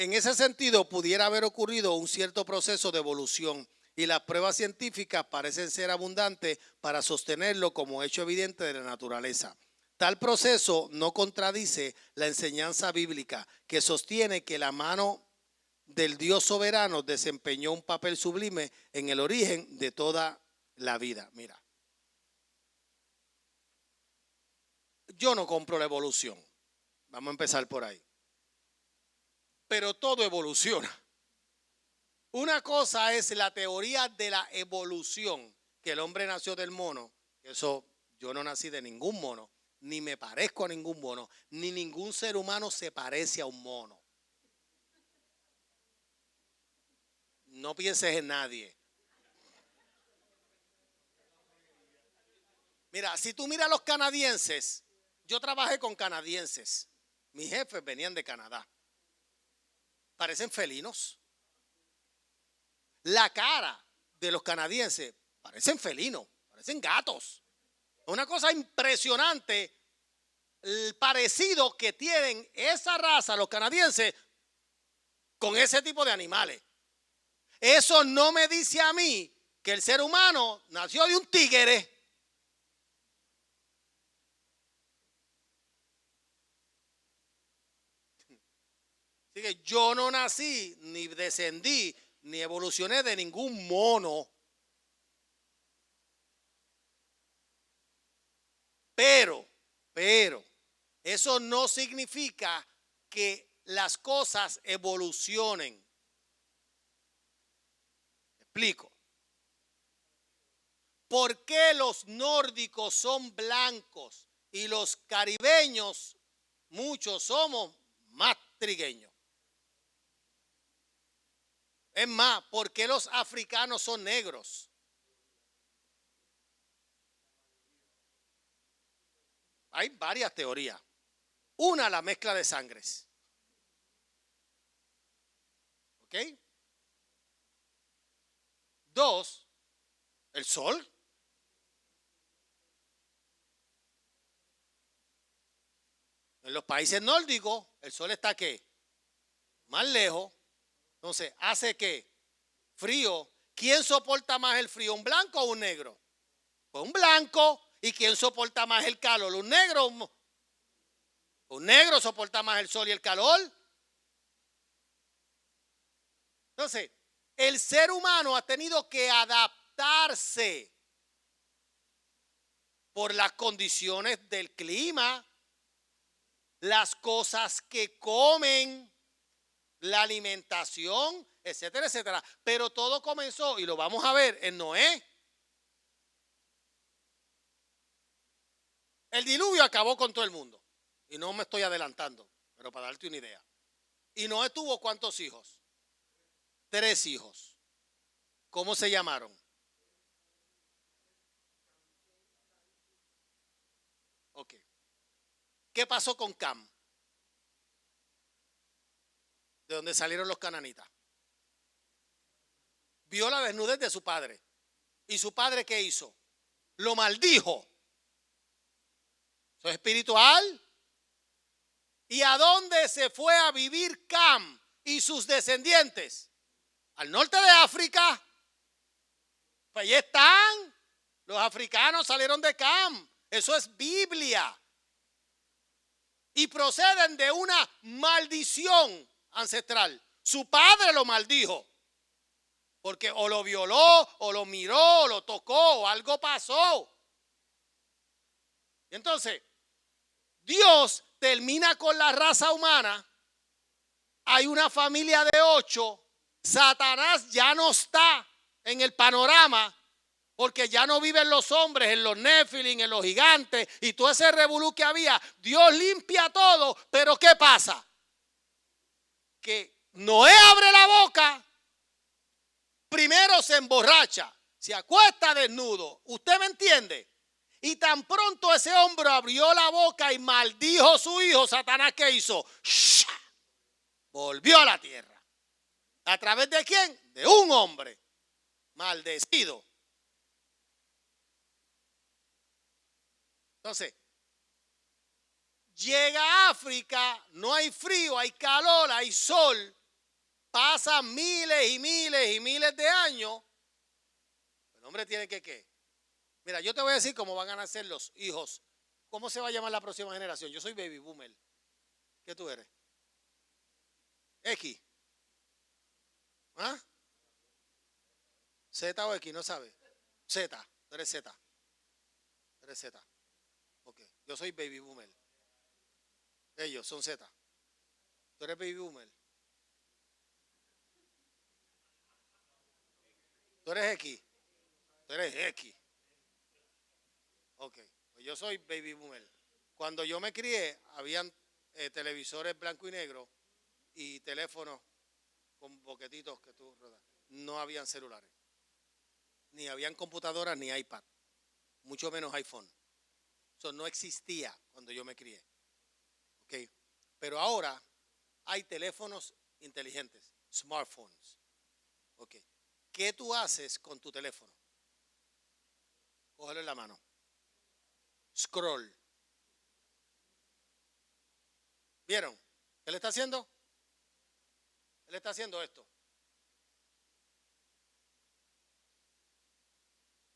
En ese sentido, pudiera haber ocurrido un cierto proceso de evolución y las pruebas científicas parecen ser abundantes para sostenerlo como hecho evidente de la naturaleza. Tal proceso no contradice la enseñanza bíblica que sostiene que la mano del Dios soberano desempeñó un papel sublime en el origen de toda la vida. Mira, yo no compro la evolución. Vamos a empezar por ahí. Pero todo evoluciona. Una cosa es la teoría de la evolución, que el hombre nació del mono. Eso, yo no nací de ningún mono, ni me parezco a ningún mono, ni ningún ser humano se parece a un mono. No pienses en nadie. Mira, si tú miras a los canadienses, yo trabajé con canadienses. Mis jefes venían de Canadá. Parecen felinos. La cara de los canadienses parecen felinos, parecen gatos. Una cosa impresionante el parecido que tienen esa raza, los canadienses, con ese tipo de animales. Eso no me dice a mí que el ser humano nació de un tigre. Así que yo no nací, ni descendí, ni evolucioné de ningún mono. Pero, eso no significa que las cosas evolucionen. Explico. ¿Por qué los nórdicos son blancos y los caribeños, muchos somos más trigueños? Es más, ¿por qué los africanos son negros? Hay varias teorías. Una, la mezcla de sangres. ¿Ok? Dos, el sol. En los países nórdicos, el sol está ¿qué? Más lejos. Entonces, ¿hace qué? Frío. ¿Quién soporta más el frío, un blanco o un negro? Pues un blanco. ¿Y quién soporta más el calor? ¿Un negro? Un negro soporta más el sol y el calor. Entonces, el ser humano ha tenido que adaptarse por las condiciones del clima, las cosas que comen, la alimentación, etcétera, etcétera. Pero todo comenzó, y lo vamos a ver, en Noé. El diluvio acabó con todo el mundo. Y no me estoy adelantando, pero para darte una idea. Y Noé tuvo ¿cuántos hijos? 3 hijos. ¿Cómo se llamaron? Ok. ¿Qué pasó con Cam? De donde salieron los cananitas. Vio la desnudez de su padre. ¿Y su padre qué hizo? Lo maldijo. Eso es espiritual. ¿Y a dónde se fue a vivir Cam y sus descendientes? Al norte de África. Pues allí están. Los africanos salieron de Cam. Eso es Biblia. Y proceden de una maldición ancestral. Su padre lo maldijo. Porque o lo violó, o lo miró, o lo tocó, o algo pasó. Entonces, Dios termina con la raza humana. Hay una familia de 8. Satanás ya no está en el panorama porque ya no viven los hombres en los Nefilim, en los gigantes y todo ese revolú que había. Dios limpia todo, pero ¿qué pasa? Que Noé abre la boca, primero se emborracha, se acuesta desnudo. ¿Usted me entiende? Y tan pronto ese hombre abrió la boca y maldijo a su hijo, Satanás, ¿qué hizo? ¡Shh! Volvió a la tierra. ¿A través de quién? De un hombre maldecido. Entonces, llega a África, no hay frío, hay calor, hay sol. pasan miles y miles y miles de años, el hombre tiene que ¿qué? Mira, yo te voy a decir cómo van a nacer los hijos. ¿Cómo se va a llamar la próxima generación? Yo soy baby boomer. ¿Qué tú eres? X. ¿Ah? Z o X, no sabes. Z, tú eres Z. Tú eres Z. Ok, yo soy baby boomer. Ellos son Z. Tú eres baby boomer. Tú eres X. Tú eres X. Ok, pues yo soy baby boomer. Cuando yo me crié, habían televisores blanco y negro y teléfonos con boquetitos que tú rodas. No habían celulares. Ni habían computadoras ni iPad. Mucho menos iPhone. Eso no existía cuando yo me crié. Ok, pero ahora hay teléfonos inteligentes, smartphones. Ok, ¿qué tú haces con tu teléfono? Cógelo en la mano. Scroll. ¿Vieron? ¿Qué le está haciendo? Él está haciendo esto.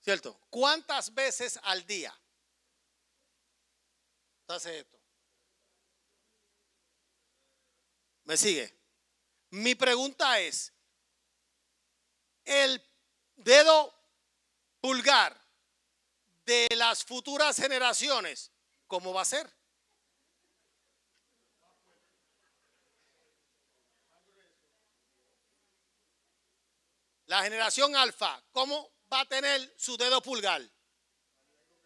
¿Cierto? ¿Cuántas veces al día hace esto? ¿Me sigue? Mi pregunta es, el dedo pulgar de las futuras generaciones, ¿cómo va a ser? La generación alfa, ¿cómo va a tener su dedo pulgar?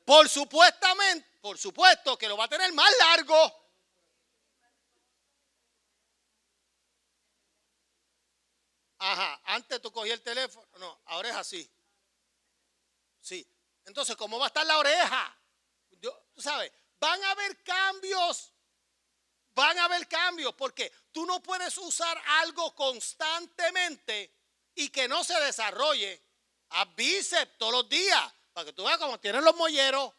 Por supuesto que lo va a tener más largo. Ajá, antes tú cogías el teléfono, no, ahora es así. Sí, entonces, ¿cómo va a estar la oreja? Tú sabes, van a haber cambios, porque tú no puedes usar algo constantemente y que no se desarrolle. Haz bíceps todos los días, para que tú veas cómo tienen los molleros.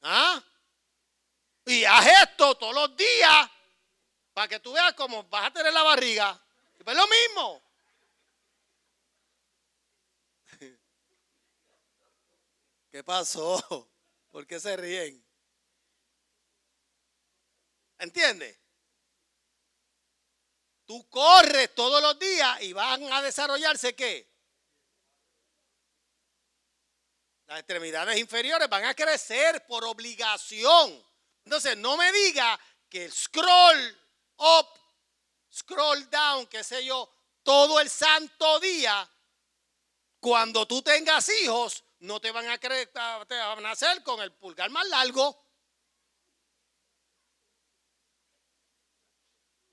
¿Ah? Y haz esto todos los días, para que tú veas cómo vas a tener la barriga. Es lo mismo. ¿Qué pasó? ¿Por qué se ríen? ¿Entiendes? Tú corres todos los días y van a desarrollarse ¿qué? Las extremidades inferiores van a crecer por obligación. Entonces, no me diga que el scroll up, scroll down, qué sé yo, todo el santo día, cuando tú tengas hijos, no te van a nacer con el pulgar más largo.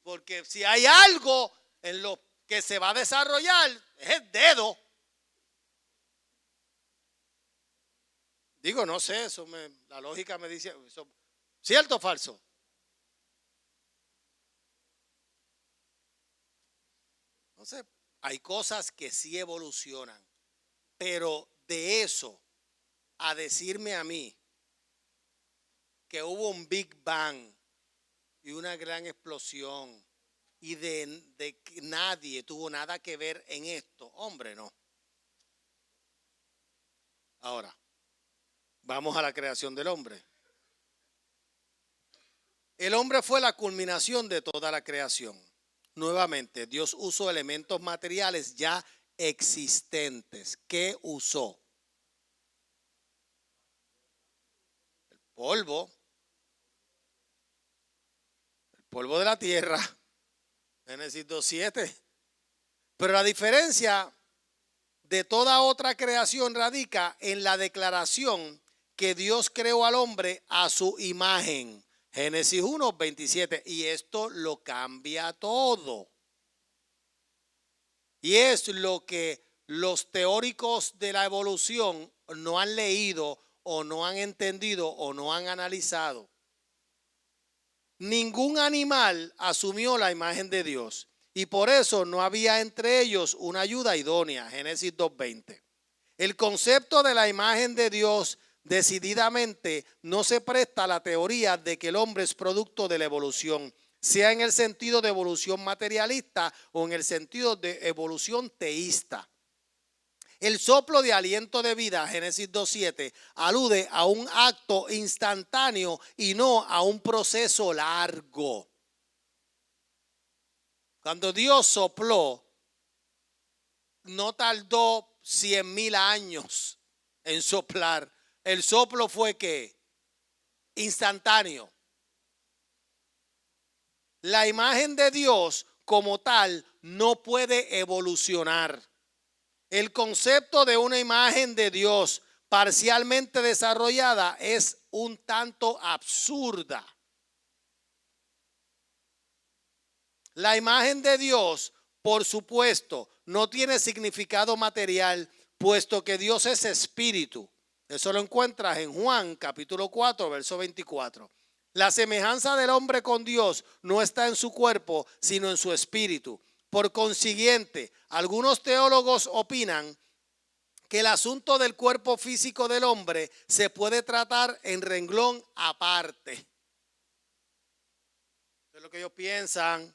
Porque si hay algo en lo que se va a desarrollar, es el dedo. Digo, no sé, la lógica me dice, ¿cierto o falso? Entonces, hay cosas que sí evolucionan, pero de eso a decirme a mí que hubo un Big Bang y una gran explosión y de que nadie tuvo nada que ver en esto, hombre, no. Ahora, vamos a la creación del hombre. El hombre fue la culminación de toda la creación. Nuevamente, Dios usó elementos materiales ya existentes. ¿Qué usó? El polvo de la tierra, Génesis 2:7. Pero la diferencia de toda otra creación radica en la declaración que Dios creó al hombre a su imagen. Génesis 1:27. Y esto lo cambia todo. Y es lo que los teóricos de la evolución no han leído o no han entendido o no han analizado. Ningún animal asumió la imagen de Dios y por eso no había entre ellos una ayuda idónea. Génesis 2:20. El concepto de la imagen de Dios decididamente no se presta a la teoría de que el hombre es producto de la evolución. sea en el sentido de evolución materialista o en el sentido de evolución teísta. El soplo de aliento de vida, Génesis 2:7, alude a un acto instantáneo y no a un proceso largo. Cuando Dios sopló, no tardó 100,000 años en soplar. El soplo fue ¿qué? Instantáneo. La imagen de Dios como tal no puede evolucionar. El concepto de una imagen de Dios parcialmente desarrollada es un tanto absurda. La imagen de Dios, por supuesto, no tiene significado material, puesto que Dios es espíritu. Eso lo encuentras en Juan capítulo 4, verso 24. La semejanza del hombre con Dios no está en su cuerpo, sino en su espíritu. Por consiguiente, algunos teólogos opinan que el asunto del cuerpo físico del hombre se puede tratar en renglón aparte. Eso es lo que ellos piensan.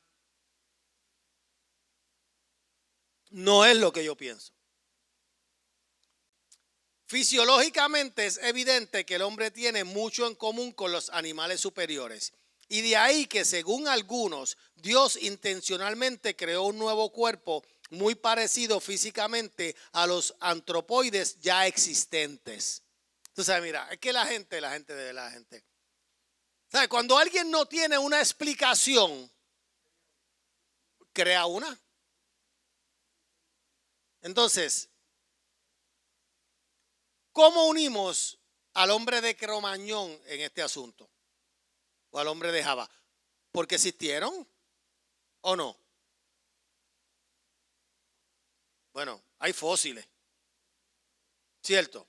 No es lo que yo pienso. Fisiológicamente es evidente que el hombre tiene mucho en común con los animales superiores. Y de ahí que según algunos, Dios intencionalmente creó un nuevo cuerpo muy parecido físicamente a los antropoides ya existentes. Entonces, mira, es que la gente, ¿sabe? Cuando alguien no tiene una explicación, crea una. Entonces, ¿cómo unimos al hombre de Cromañón en este asunto? O al hombre de Java. ¿Porque existieron o no? Bueno, hay fósiles, ¿cierto?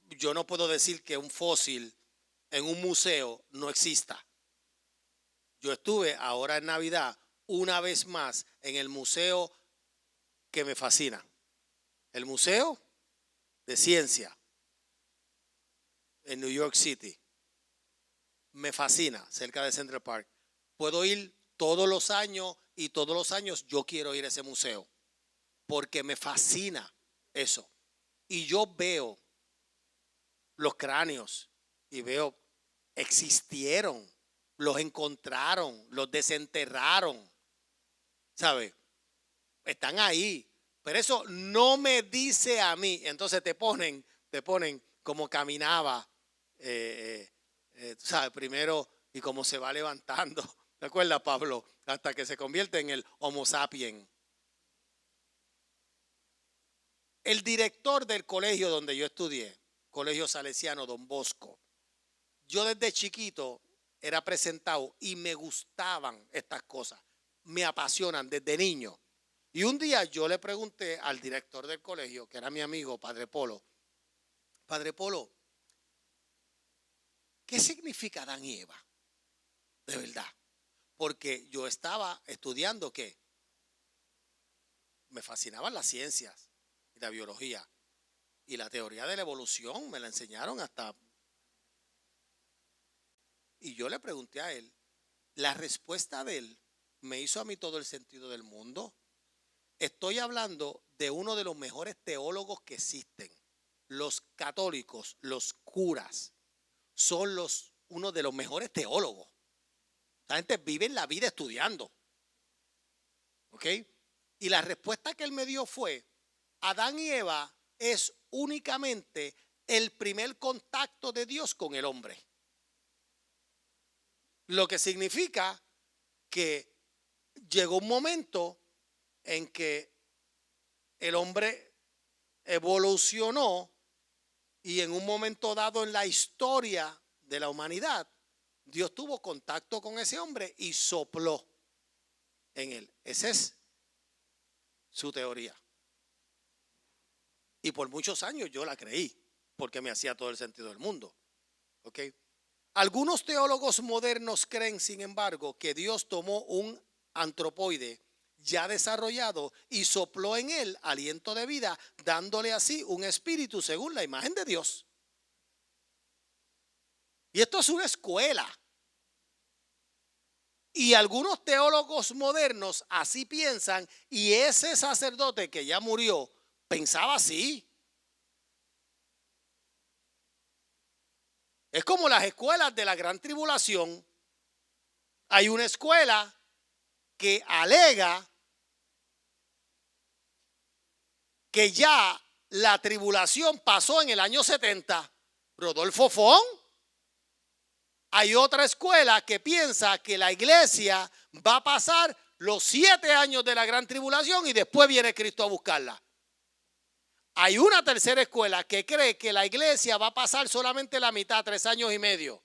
Yo no puedo decir que un fósil en un museo no exista. Yo estuve ahora en Navidad una vez más en el museo que me fascina. El Museo de Ciencia en New York City. Me fascina, cerca de Central Park. Puedo ir todos los años y todos los años yo quiero ir a ese museo porque me fascina eso. Y yo veo los cráneos y veo, existieron, los encontraron, los desenterraron, ¿sabe? Están ahí, pero eso no me dice a mí. Entonces te ponen como caminaba, ¿sabe? Primero y cómo se va levantando. ¿Te acuerdas, Pablo? Hasta que se convierte en el Homo sapiens. El director del colegio donde yo estudié, Colegio Salesiano Don Bosco, yo desde chiquito era presentado y me gustaban estas cosas, me apasionan desde niño. Y un día yo le pregunté al director del colegio, que era mi amigo, Padre Polo, ¿qué significa Adán y Eva? De verdad. Porque yo estaba estudiando que me fascinaban las ciencias y la biología. Y la teoría de la evolución me la enseñaron hasta. Y yo le pregunté a él, la respuesta de él me hizo a mí todo el sentido del mundo. Estoy hablando de uno de los mejores teólogos que existen. Los católicos, los curas, son uno de los mejores teólogos. La gente vive la vida estudiando. ¿Ok? Y la respuesta que él me dio fue, Adán y Eva es únicamente el primer contacto de Dios con el hombre. Lo que significa que llegó un momento en que el hombre evolucionó y en un momento dado en la historia de la humanidad, Dios tuvo contacto con ese hombre y sopló en él. Esa es su teoría. Y por muchos años yo la creí, porque me hacía todo el sentido del mundo. ¿Ok? Algunos teólogos modernos creen, sin embargo, que Dios tomó un antropoide ya desarrollado y sopló en él aliento de vida, dándole así un espíritu según la imagen de Dios. Y esto es una escuela. Y algunos teólogos modernos así piensan, y ese sacerdote que ya murió pensaba así. Es como las escuelas de la gran tribulación. Hay una escuela que alega que ya la tribulación pasó en el año 70. Rodolfo Fon. Hay otra escuela que piensa que la iglesia va a pasar los 7 años de la gran tribulación y después viene Cristo a buscarla. Hay una tercera escuela que cree que la iglesia va a pasar solamente la mitad, 3 años y medio.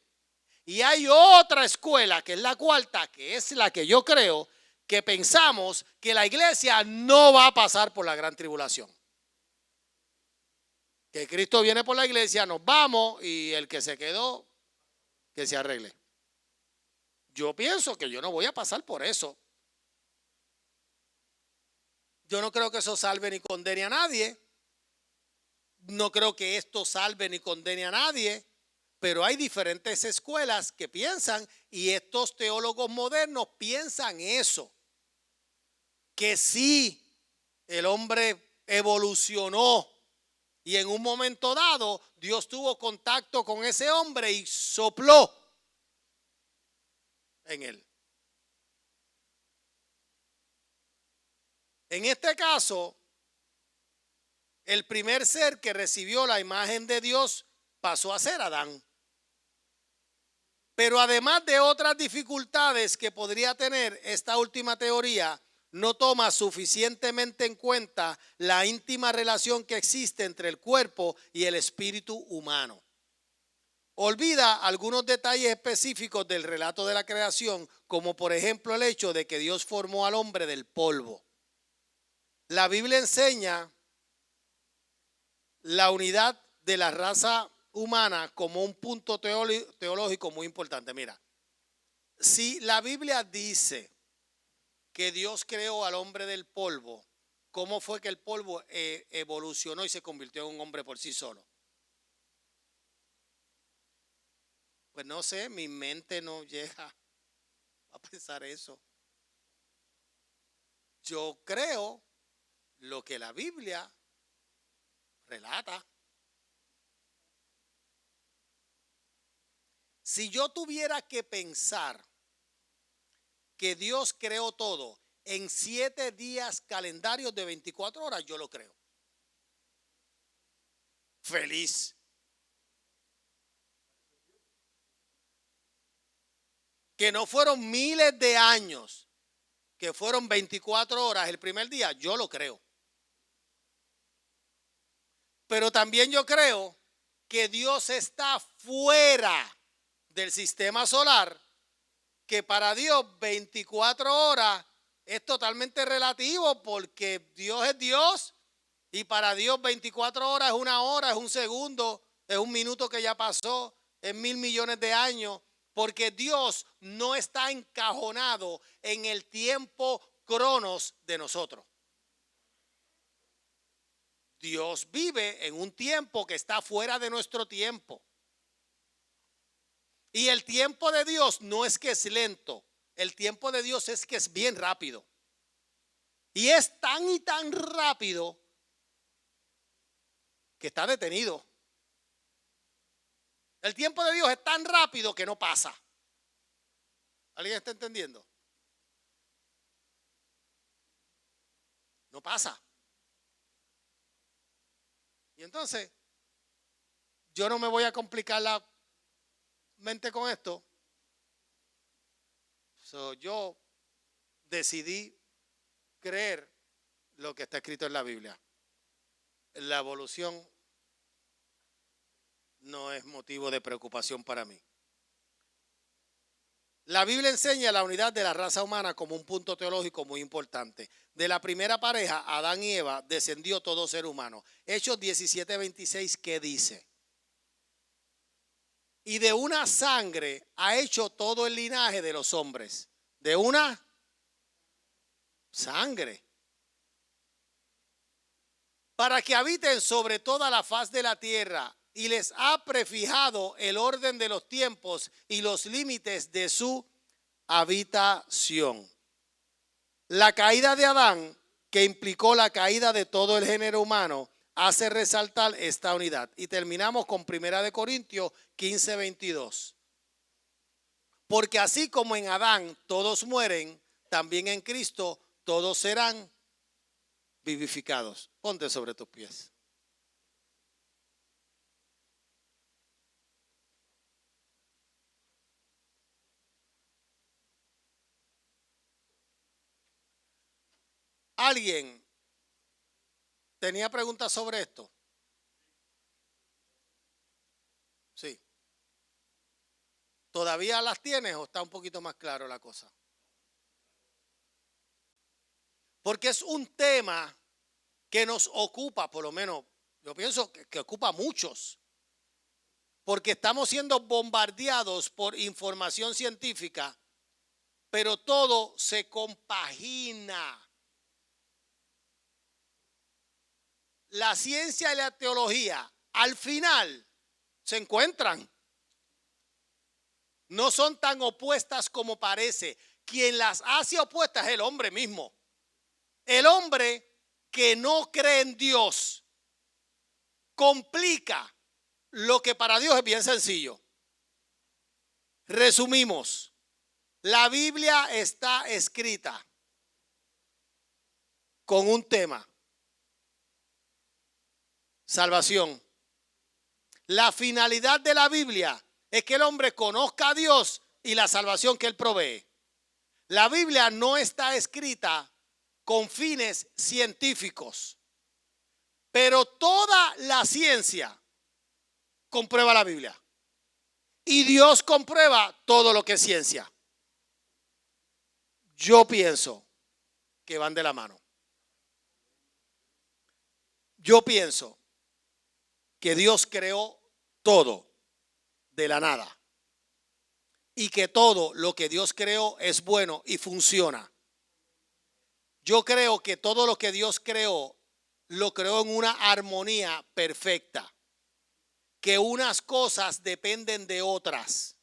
Y hay otra escuela, que es la cuarta, que es la que yo creo, que pensamos que la iglesia no va a pasar por la gran tribulación. Que Cristo viene por la iglesia, nos vamos y el que se quedó, que se arregle. Yo pienso que yo no voy a pasar por eso. Yo no creo que eso salve ni condene a nadie. No creo que esto salve ni condene a nadie. Pero hay diferentes escuelas que piensan, y estos teólogos modernos piensan eso. Que sí, el hombre evolucionó y en un momento dado Dios tuvo contacto con ese hombre y sopló en él. En este caso, el primer ser que recibió la imagen de Dios pasó a ser Adán. Pero además de otras dificultades que podría tener esta última teoría, no toma suficientemente en cuenta la íntima relación que existe entre el cuerpo y el espíritu humano. Olvida algunos detalles específicos del relato de la creación, como por ejemplo el hecho de que Dios formó al hombre del polvo. La Biblia enseña la unidad de la raza humana como un punto teológico muy importante. Mira, si la Biblia dice que Dios creó al hombre del polvo, ¿cómo fue que el polvo evolucionó y se convirtió en un hombre por sí solo? Pues no sé, mi mente no llega a pensar eso. Yo creo lo que la Biblia relata. Si yo tuviera que pensar que Dios creó todo en 7 días calendarios de 24 horas, yo lo creo. Feliz. Que no fueron miles de años, que fueron 24 horas el primer día, yo lo creo. Pero también yo creo que Dios está fuera del sistema solar, que para Dios 24 horas es totalmente relativo, porque Dios es Dios y para Dios 24 horas es una hora, es un segundo, es un minuto que ya pasó, es 1.000 millones de años, porque Dios no está encajonado en el tiempo cronos de nosotros. Dios vive en un tiempo que está fuera de nuestro tiempo. Y el tiempo de Dios no es que es lento, el tiempo de Dios es que es bien rápido. Y es tan y tan rápido que está detenido. El tiempo de Dios es tan rápido que no pasa. ¿Alguien está entendiendo? No pasa. Y entonces, yo no me voy a complicar la mente con esto. Yo decidí creer lo que está escrito en la Biblia. La evolución no es motivo de preocupación para mí. La Biblia enseña la unidad de la raza humana como un punto teológico muy importante. De la primera pareja, Adán y Eva, descendió todo ser humano. Hechos 17:26, ¿qué dice? Y de una sangre ha hecho todo el linaje de los hombres. De una sangre. Para que habiten sobre toda la faz de la tierra, y les ha prefijado el orden de los tiempos y los límites de su habitación. La caída de Adán, que implicó la caída de todo el género humano, hace resaltar esta unidad. Y terminamos con 1 Corintios 15:22. Porque así como en Adán todos mueren, también en Cristo todos serán vivificados. Ponte sobre tus pies. ¿Alguien tenía preguntas sobre esto? Sí. ¿Todavía las tienes o está un poquito más claro la cosa? Porque es un tema que nos ocupa, por lo menos yo pienso que ocupa a muchos. Porque estamos siendo bombardeados por información científica, pero todo se compagina. La ciencia y la teología al final se encuentran. No son tan opuestas como parece. Quien las hace opuestas es el hombre mismo. El hombre que no cree en Dios complica lo que para Dios es bien sencillo. Resumimos. La Biblia está escrita con un tema: salvación. La finalidad de la Biblia es que el hombre conozca a Dios y la salvación que Él provee. La Biblia no está escrita con fines científicos, pero toda la ciencia comprueba la Biblia. Y Dios comprueba todo lo que es ciencia. Yo pienso que van de la mano. Yo pienso que Dios creó todo de la nada y que todo lo que Dios creó es bueno y funciona. Yo creo que todo lo que Dios creó, lo creó en una armonía perfecta, que unas cosas dependen de otras.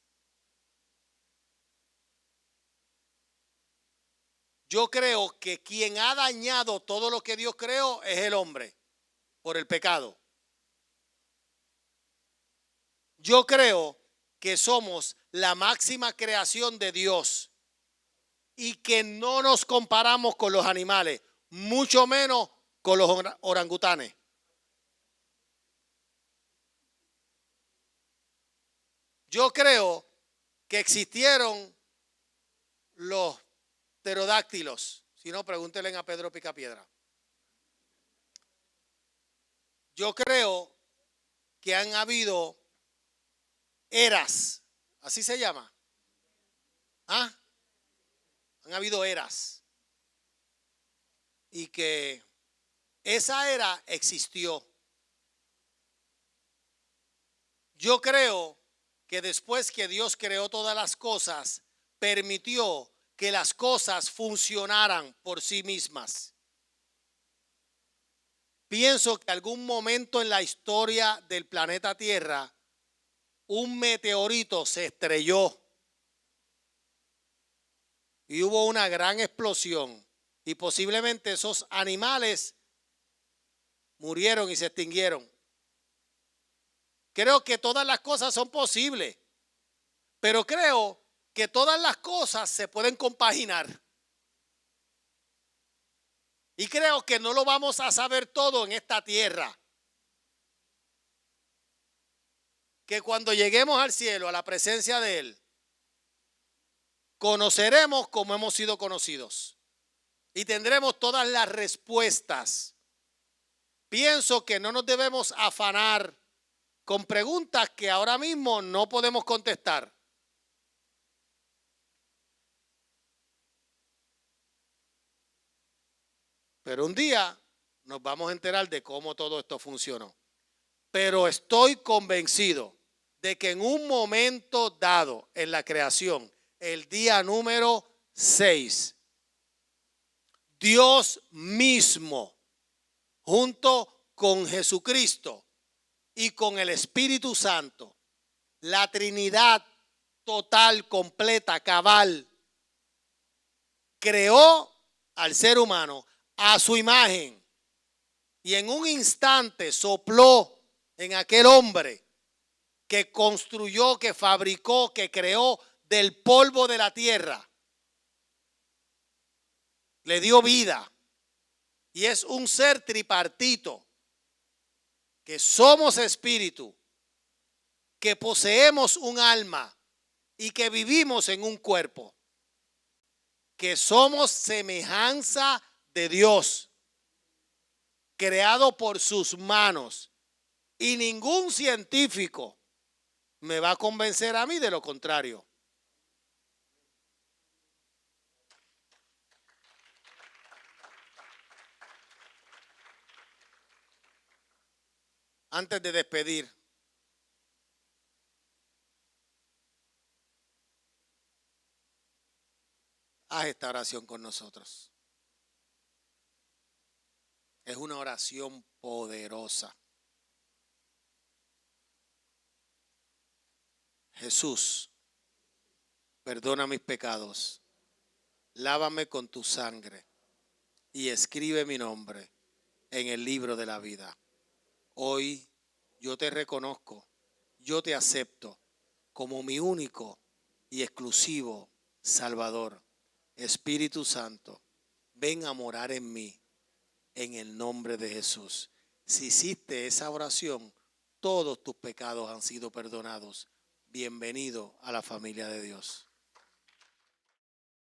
Yo creo que quien ha dañado todo lo que Dios creó es el hombre por el pecado. Yo creo que somos la máxima creación de Dios y que no nos comparamos con los animales, mucho menos con los orangutanes. Yo creo que existieron los pterodáctilos. Si no, pregúntenle a Pedro Picapiedra. Yo creo que han habido eras, así se llama. ¿Ah? Han habido eras. Y que esa era existió. Yo creo que después que Dios creó todas las cosas, permitió que las cosas funcionaran por sí mismas. Pienso que algún momento en la historia del planeta Tierra, un meteorito se estrelló y hubo una gran explosión y posiblemente esos animales murieron y se extinguieron. Creo que todas las cosas son posibles, pero creo que todas las cosas se pueden compaginar. Y creo que no lo vamos a saber todo en esta tierra. Que cuando lleguemos al cielo, a la presencia de Él, conoceremos como hemos sido conocidos. Y tendremos todas las respuestas. Pienso que no nos debemos afanar con preguntas que ahora mismo no podemos contestar. Pero un día nos vamos a enterar de cómo todo esto funcionó. Pero estoy convencido de que en un momento dado en la creación, el día número 6, Dios mismo, junto con Jesucristo y con el Espíritu Santo, la Trinidad total, completa, cabal, creó al ser humano a su imagen y en un instante sopló en aquel hombre que construyó, que fabricó, que creó del polvo de la tierra. Le dio vida y es un ser tripartito, que somos espíritu, que poseemos un alma y que vivimos en un cuerpo, que somos semejanza de Dios, creado por sus manos, y ningún científico me va a convencer a mí de lo contrario. Antes de despedir, haz esta oración con nosotros. Es una oración poderosa. Jesús, perdona mis pecados, lávame con tu sangre y escribe mi nombre en el libro de la vida. Hoy yo te reconozco, yo te acepto como mi único y exclusivo Salvador. Espíritu Santo, ven a morar en mí en el nombre de Jesús. Si hiciste esa oración, todos tus pecados han sido perdonados. Bienvenido a la familia de Dios.